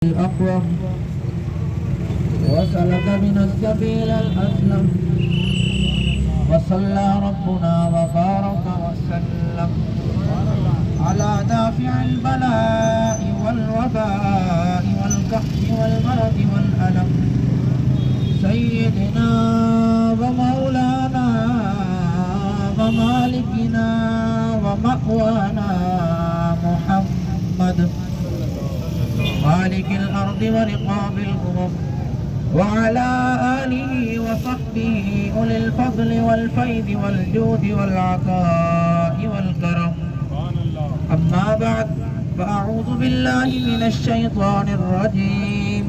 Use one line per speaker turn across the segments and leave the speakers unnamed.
الأقوم وسلك من السبيل الأسلم وصلى ربنا وبارك وسلم على دافع البلاء والوباء والقحط والمرض والألم سيدنا ومولانا ومالكنا ومأوانا محمد مالك الأرض ورقاب الأمم وعلى آله وصحبه أولي الفضل والفيض والجود والعطاء والكرم. أما بعد فأعوذ بالله من الشيطان الرجيم.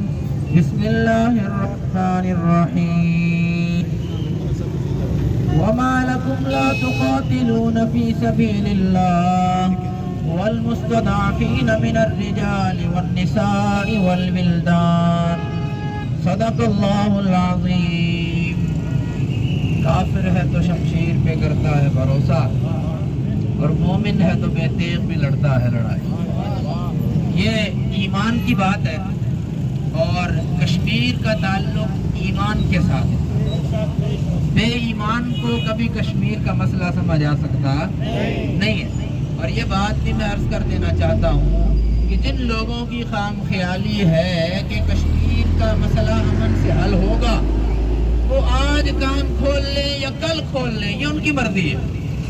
بسم الله الرحمن الرحيم. وما لكم لا تقاتلون في سبيل الله والمستضعفين من الرجال والنساء والولدان صدق اللہ العظیم. کافر ہے تو شمشیر پہ کرتا ہے بھروسہ اور مومن ہے تو بے تیغ بھی لڑتا ہے لڑائی. یہ ایمان کی بات ہے اور کشمیر کا تعلق ایمان کے ساتھ ہے. بے ایمان کو کبھی کشمیر کا مسئلہ سمجھا سکتا نہیں ہے. اور یہ بات بھی میں عرض کر دینا چاہتا ہوں کہ جن لوگوں کی خام خیالی ہے کہ کشمیر کا مسئلہ امن سے حل ہوگا وہ آج کان کھول لیں یا کل کھول لیں، یہ ان کی مرضی ہے.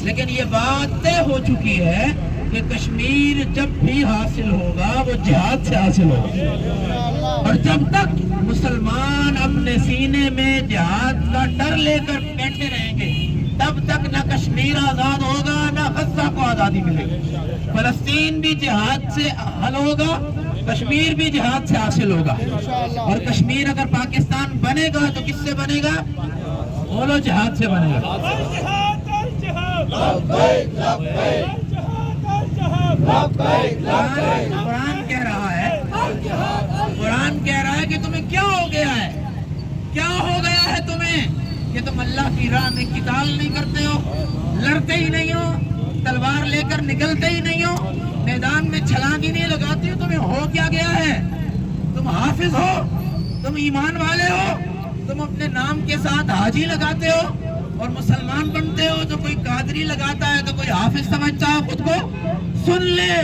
لیکن یہ بات طے ہو چکی ہے کہ کشمیر جب بھی حاصل ہوگا وہ جہاد سے حاصل ہوگا. اور جب تک مسلمان اپنے سینے میں جہاد کا ڈر لے کر بیٹھے رہیں گے تب تک نہ کشمیر آزاد ہوگا نہ غزہ کو آزادی ملے گی. فلسطین بھی جہاد سے حل ہوگا، کشمیر بھی جہاد سے حاصل ہوگا. اور کشمیر اگر پاکستان بنے گا تو کس سے بنے گا؟ بولو، جہاد سے بنے گا. قرآن کہہ رہا ہے کہ تمہیں کیا ہو گیا ہے، کیا ہو گیا ہے تمہیں کہ تم اللہ کی راہ میں قتال نہیں کرتے ہو، لڑتے ہی نہیں ہو، تلوار لے کر نکلتے ہی نہیں ہو، میدان میں چھلانگ ہی نہیں لگاتے ہو. تمہیں ہو کیا گیا ہے؟ تم حافظ ہو، تم ایمان والے ہو، تم اپنے نام کے ساتھ حاجی لگاتے ہو اور مسلمان بنتے ہو تو کوئی قادری لگاتا ہے تو کوئی حافظ سمجھتا ہے خود کو. سن لے،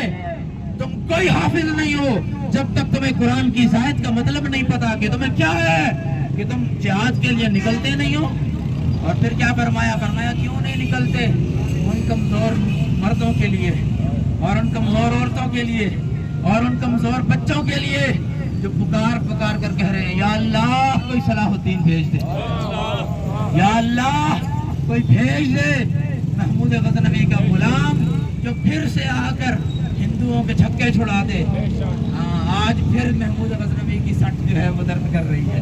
تم کوئی حافظ نہیں ہو جب تک تمہیں قرآن کی آیت کا مطلب نہیں پتا کہ تمہیں کیا ہے کہ تم جہاد کے لیے نکلتے نہیں ہو. اور پھر کیا فرمایا کیوں نہیں نکلتے؟ ان کمزور مردوں کے لیے اور ان کمزور عورتوں کے لیے اور ان کمزور بچوں کے لیے جو پکار کر کہہ رہے ہیں یا اللہ کوئی صلاح الدین بھیج دے، یا اللہ کوئی بھیج دے محمود غزنوی کا غلام جو پھر سے آ کر ہندوؤں کے چھکے چھڑا دے. آج پھر محمود غزنوی کی سٹ جو ہے وہ درد کر رہی ہے.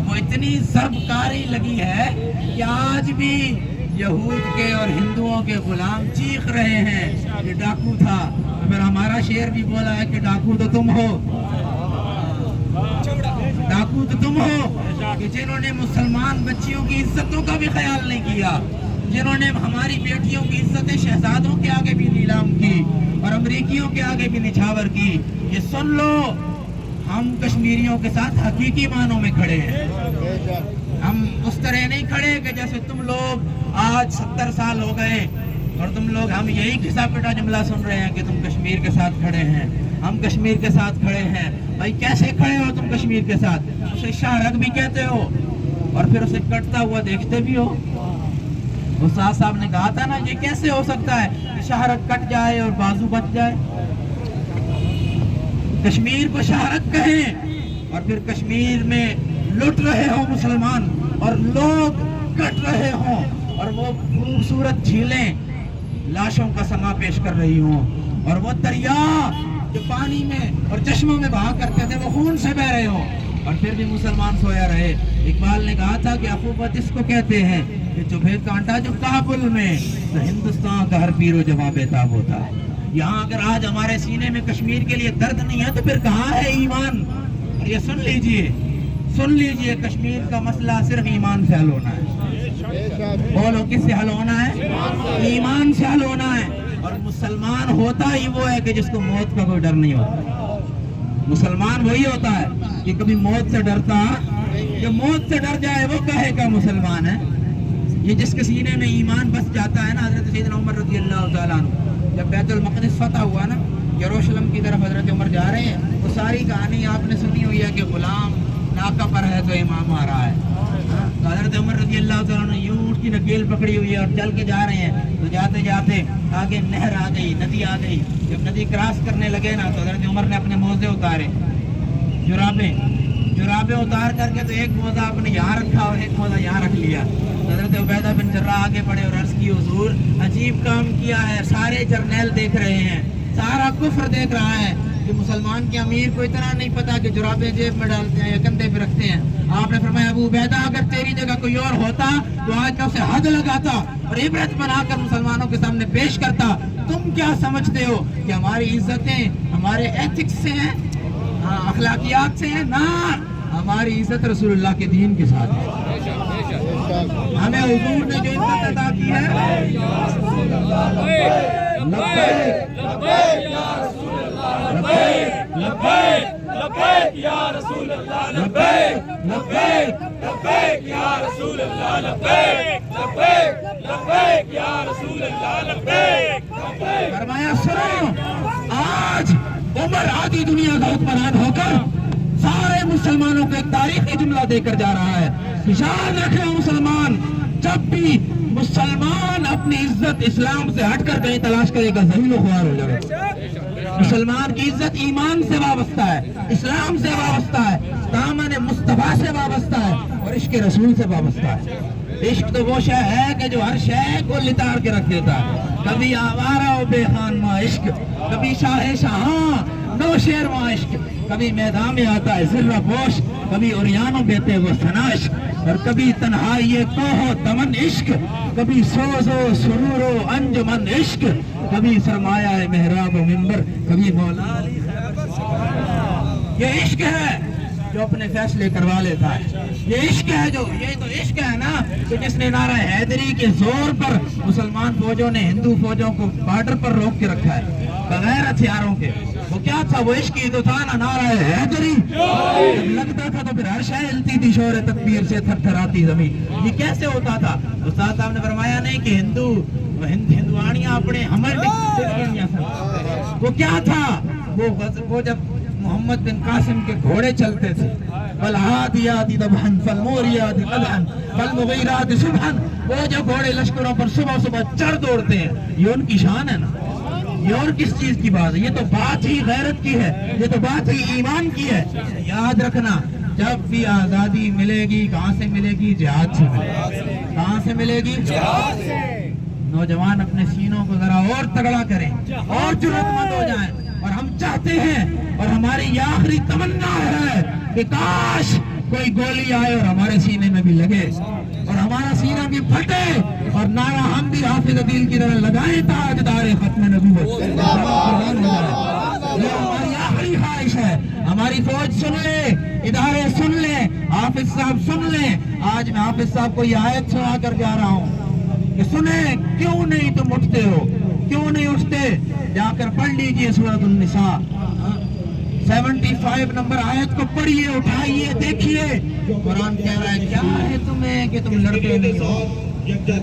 وہ اتنی ضرب کاری لگی ہے کہ آج بھی یہود کے اور ہندوؤں کے غلام چیخ رہے ہیں یہ ڈاکو تھا. پھر ہمارا شعر بھی بولا ہے کہ ڈاکو تو تم ہو، ڈاکو تو تم ہو کہ جنہوں نے مسلمان بچیوں کی عزتوں کا بھی خیال نہیں کیا، جنہوں نے ہماری بیٹیوں کی عزتیں شہزادوں کے آگے بھی نیلام کی اور امریکیوں کے آگے بھی نچھاور کی. یہ سن لو، ہم کشمیریوں کے ساتھ حقیقی معنوں میں کھڑے ہیں. ہم اس طرح نہیں کھڑے کہ جیسے تم لوگ آج 70 سال ہو گئے اور تم لوگ ہم یہی گھسا پٹا جملہ سن رہے ہیں کہ تم کشمیر کے ساتھ کھڑے ہیں، ہم کشمیر کے ساتھ کھڑے ہیں. بھائی کیسے کھڑے ہو تم کشمیر کے ساتھ؟ اسے شاہ رگ بھی کہتے ہو اور پھر اسے کٹتا ہوا دیکھتے بھی ہو. استاد صاحب نے کہا تھا نا یہ کیسے ہو سکتا ہے کہ شاہ رگ کٹ جائے اور بازو بچ جائے. کشمیر کو شاہ رگ کہیں اور پھر کشمیر میں لٹ رہے ہوں مسلمان اور لوگ کٹ رہے ہوں اور وہ خوبصورت جھیلیں لاشوں کا سما پیش کر رہی ہوں اور وہ دریا جو پانی میں اور چشموں میں بہا کرتے تھے وہ خون سے بہ رہے ہوں اور پھر بھی مسلمان سویا رہے. اقبال نے کہا تھا کہ اخوت اس کو کہتے ہیں کہ چبھے کانٹا جو کابل میں تو ہندوستان کا ہر پیر و جوان بیتاب ہوتا ہے. یہاں اگر آج ہمارے سینے میں کشمیر کے لیے درد نہیں ہے تو پھر کہاں ہے ایمان؟ اور یہ سن لیجئے کشمیر کا مسئلہ صرف ایمان سے حل ہونا ہے. بولو کس سے حل ہونا ہے؟ ایمان سے حل ہونا ہے. اور مسلمان ہوتا ہی وہ ہے کہ جس کو موت کا کوئی ڈر نہیں ہوتا. مسلمان وہی ہوتا ہے کہ کبھی موت سے ڈرتا، جو موت سے ڈر جائے وہ کہے کا مسلمان ہے۔ یہ جس کے سینے میں ایمان بس جاتا ہے نا، حضرت سیدنا عمر رضی اللہ تعالیٰ عنہ جب بیت المقدس فتح ہوا نا، یروشلم کی طرف حضرت عمر جا رہے ہیں، وہ ساری کہانی آپ نے سنی ہوئی ہے کہ غلام ناکہ پر ہے تو امام آ رہا ہے۔ تو حضرت عمر رضی اللہ تعالیٰ عنہ یوں اونٹ کی نکیل پکڑی ہوئی ہے اور چل کے جا رہے ہیں، تو جاتے جاتے آگے نہر آ گئی، ندی آ گئی۔ جب ندی کراس کرنے لگے نا تو حضرت عمر نے اپنے موزے اتارے، جرابیں اتار کر کے تو ایک موزہ آپ نے یہاں رکھا اور ایک موزہ یہاں رکھ لیا۔ حضرت عبیدہ بن جراح آگے بڑھے اور عرض کی حضور عجیب کام کیا ہے، سارے جرنیل دیکھ رہے ہیں، سارا کفر دیکھ رہا ہے کہ مسلمان کے امیر کو اتنا نہیں پتا کہ جرابیں جیب میں ڈالتے ہیں یا کندھے پہ رکھتے ہیں۔ آپ نے فرمایا ابو عبیدہ اگر تیری جگہ کوئی اور ہوتا تو آج میں اسے حد لگاتا اور عبرت بنا کر مسلمانوں کے سامنے پیش کرتا۔ تم کیا سمجھتے ہو کہ ہماری عزتیں ہمارے ایتھکس سے ہیں، اخلاقیات سے ہیں؟ نہ، ہماری عزت رسول اللہ کے دین کے ساتھ ہے۔ ہمیں حضور نے جو عزت عطا کی ہے، فرمایا سنو، آج عمر آدھی دنیا کا حکمران ہو کر سارے مسلمانوں کو ایک تاریخی جملہ دے کر جا رہا ہے۔ یاد رکھنا مسلمان، جب بھی مسلمان اپنی عزت اسلام سے ہٹ کر کہیں تلاش کرے گا ذلیل و خوار ہو جائے گا۔ مسلمان کی عزت ایمان سے وابستہ ہے، اسلام سے وابستہ ہے، دامن مصطفیٰ سے وابستہ ہے اور عشق رسول سے وابستہ ہے۔ عشق تو وہ شے ہے کہ جو ہر شے کو لتاڑ کے رکھ دیتا ہے، کبھی آوارہ و بے خانماں عشق، کبھی شاہ شاہاں نو شیر ماں عشق، کبھی میدان میں آتا ہے ذرہ پوش، کبھی عریانوں بیتے وہ ثنا عشق، اور کبھی تنہائی کوہ دمن عشق، کبھی سوز و سرور و انجمن عشق، کبھی سرمایہ محراب و منبر، کبھی مولا علی خیر۔ یہ عشق ہے جو اپنے فیصلے کروا لیتا ہے، یہ عشق ہے یہ تو عشق ہے نا کہ جس نے نعرہ حیدری کے زور پر مسلمان فوجوں نے ہندو فوجوں کو بارڈر پر روک کے رکھا ہے بغیر ہتھیاروں کے۔ وہ کیا تھا؟ وہ عشق ہی تو تھا نا، نعرہ حیدری۔ جب لگتا تھا تو پھر ہر شے ہلتی تھی شور تکبیر سے، تھر تھراتی زمین۔ یہ کیسے ہوتا تھا؟ استاد صاحب نے فرمایا نہیں کہ ہندوانیاں اپنے ہمر وہ کیا تھا؟ وہ جب محمد بن قاسم کے گھوڑے چلتے تھے، فالعادیات ضبحا فالموریات قدحا فالمغیرات صبحا، وہ جو گھوڑے لشکروں پر صبح صبح چڑھ دوڑتے ہیں، یہ ان کی شان ہے نا۔ یہ اور کس چیز کی بات ہے؟ یہ تو بات ہی غیرت کی ہے، یہ تو بات ہی ایمان کی ہے۔ یاد رکھنا، جب بھی آزادی ملے گی کہاں سے ملے گی؟ جہاد سے ملے گی۔ کہاں سے ملے گی؟ جہاد سے۔ نوجوان اپنے سینوں کو ذرا اور تگڑا کریں اور جرأت مند ہو جائیں، اور ہم چاہتے ہیں اور ہماری یہ آخری تمنا ہے کہ کاش کوئی گولی آئے اور ہمارے سینے میں بھی لگے اور ہمارا سینہ بھی پھٹے اور نعرہ ہم بھی حافظ عدیل کی طرح لگائیں تاجدار ختم نبوت۔ یہ ہماری آخری خواہش ہے۔ ہماری فوج سن لے، ادارے سن لیں، حافظ صاحب سن لیں۔ آج میں حافظ صاحب کو یہ آیت سنا کر جا رہا ہوں کہ سنیں، کیوں نہیں تم اٹھتے ہو؟ کیوں نہیں اٹھتے؟ جا کر پڑھ لیجئے سورۃ النساء 75 نمبر آیت کو پڑھیے، اٹھائیے، دیکھیے قرآن کہہ رہا ہے کیا ہے تمہیں کہ تم لڑتے نہیں ہو۔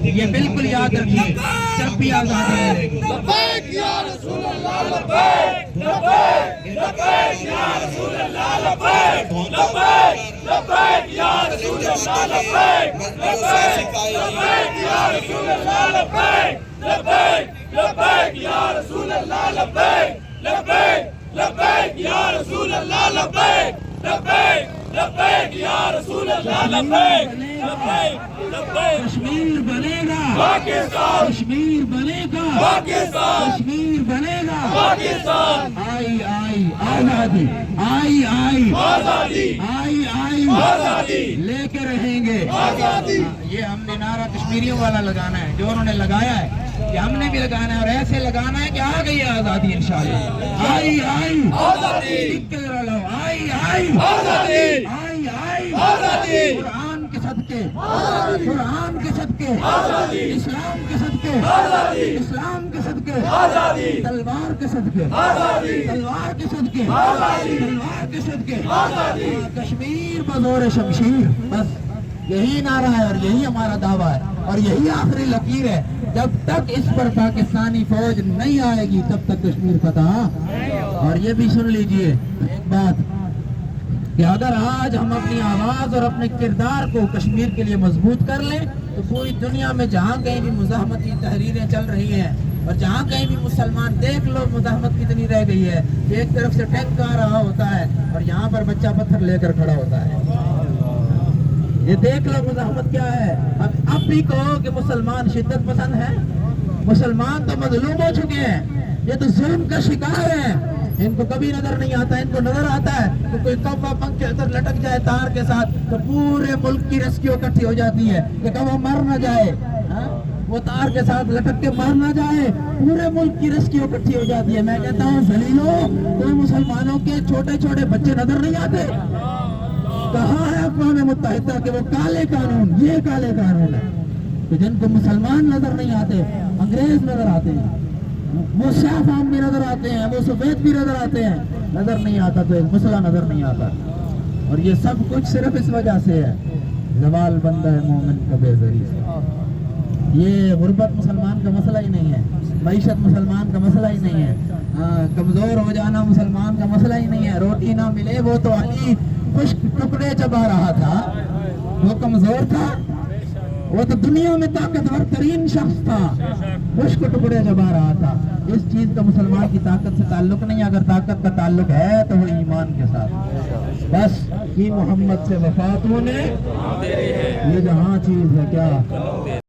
یہ بالکل یاد رکھیے، جب بھی آزادی ملے گی۔
لبیک یا رسول اللہ، لبیک لبیک لبیک یا رسول اللہ، لبیک لبیک لبیک یا رسول اللہ، لبیک لبیک لبیک یا رسول اللہ، لبیک لبیک لبیک یا رسول اللہ، لبیک لبیک لبیک یا رسول اللہ، لبیک لبیک لبیک یا رسول اللہ، لبیک لبیک لبیک۔
کشمیر بنے گا
پاکستان،
کشمیر بنے گا
پاکستان،
کشمیر بنے گا
پاکستان۔
آئی آئی آزادی، آئی آئی
آزادی،
آئی آئی
آزادی،
لے کے رہیں گے
آزادی۔
یہ ہم نے نعرہ کشمیریوں والا لگانا ہے جو انہوں نے لگایا ہے، کہ ہم نے بھی لگانا ہے اور ایسے لگانا ہے کہ آ گئی آزادی انشاءاللہ۔ آئی آئی
آزادی،
آئی آئی
آزادی،
آئی آئی
آزادی۔
قرآن کے صدقے صدقے، قرآن کے صدقے، اسلام کے صدقے، اسلام کے صدقے، تلوار کے صدقے، تلوار کے صدقے، تلوار کے صدقے، کشمیر بزور شمشیر. بس یہی نعرہ ہے اور یہی ہمارا دعویٰ ہے اور یہی آخری لکیر ہے. جب تک اس پر پاکستانی فوج نہیں آئے گی تب تک کشمیر فتح. اور یہ بھی سن لیجئے ایک بات کہ اگر آج ہم اپنی آواز اور اپنے کردار کو کشمیر کے لیے مضبوط کر لیں تو پوری دنیا میں جہاں کہیں بھی مزاحمتی تحریریں چل رہی ہیں اور جہاں کہیں بھی مسلمان دیکھ لو مزاحمت کتنی رہ گئی ہے. ایک طرف سے ٹینک آ رہا ہوتا ہے اور یہاں پر بچہ پتھر لے کر کھڑا ہوتا ہے. یہ دیکھ لو مزاحمت کیا ہے. اب بھی کہو کہ مسلمان شدت پسند ہے. مسلمان تو مظلوم ہو چکے ہیں. یہ تو ظلم کا شکار ہیں. ان کو کبھی نظر نہیں آتا. ان کو نظر آتا ہے کہ کوئی کوا پنکھ کے اندر لٹک جائے تار کے ساتھ تو پورے ملک کی ریسکیو اکٹھی ہو جاتی ہے کہ کوا مر نہ جائے. وہ تار کے ساتھ لٹک کے مر نہ جائے پورے ملک کی ریسکیو اکٹھی ہو جاتی ہے. میں کہتا ہوں ذلیلو کوئی مسلمانوں کے چھوٹے چھوٹے بچے نظر نہیں آتے. کہاں ہے اقوام متحدہ کہ وہ کالے قانون یہ کالے قانون ہے کہ جن کو مسلمان نظر نہیں آتے انگریز نظر آتے ہیں. وہ سیاہ فام بھی نظر آتے ہیں وہ سفید بھی نظر آتے ہیں. نظر نہیں آتا تو ایک مسئلہ نظر نہیں آتا. اور یہ سب کچھ صرف اس وجہ سے ہے زوال بندہ ہے مومن کا بے زری سے. یہ غربت مسلمان کا مسئلہ ہی نہیں ہے. معیشت مسلمان کا مسئلہ ہی نہیں ہے. کمزور ہو جانا مسلمان کا مسئلہ ہی نہیں ہے. روٹی نہ ملے وہ تو علی خشک ٹکڑے چبا رہا تھا. وہ کمزور تھا. وہ تو دنیا میں طاقتور ترین شخص تھا. خشک ٹکڑے چبا رہا تھا. اس چیز کا مسلمان کی طاقت سے تعلق نہیں. اگر طاقت کا تعلق ہے تو وہ ایمان کے ساتھ. بس کی محمد سے وفات ہونے یہ جہاں چیز ہے کیا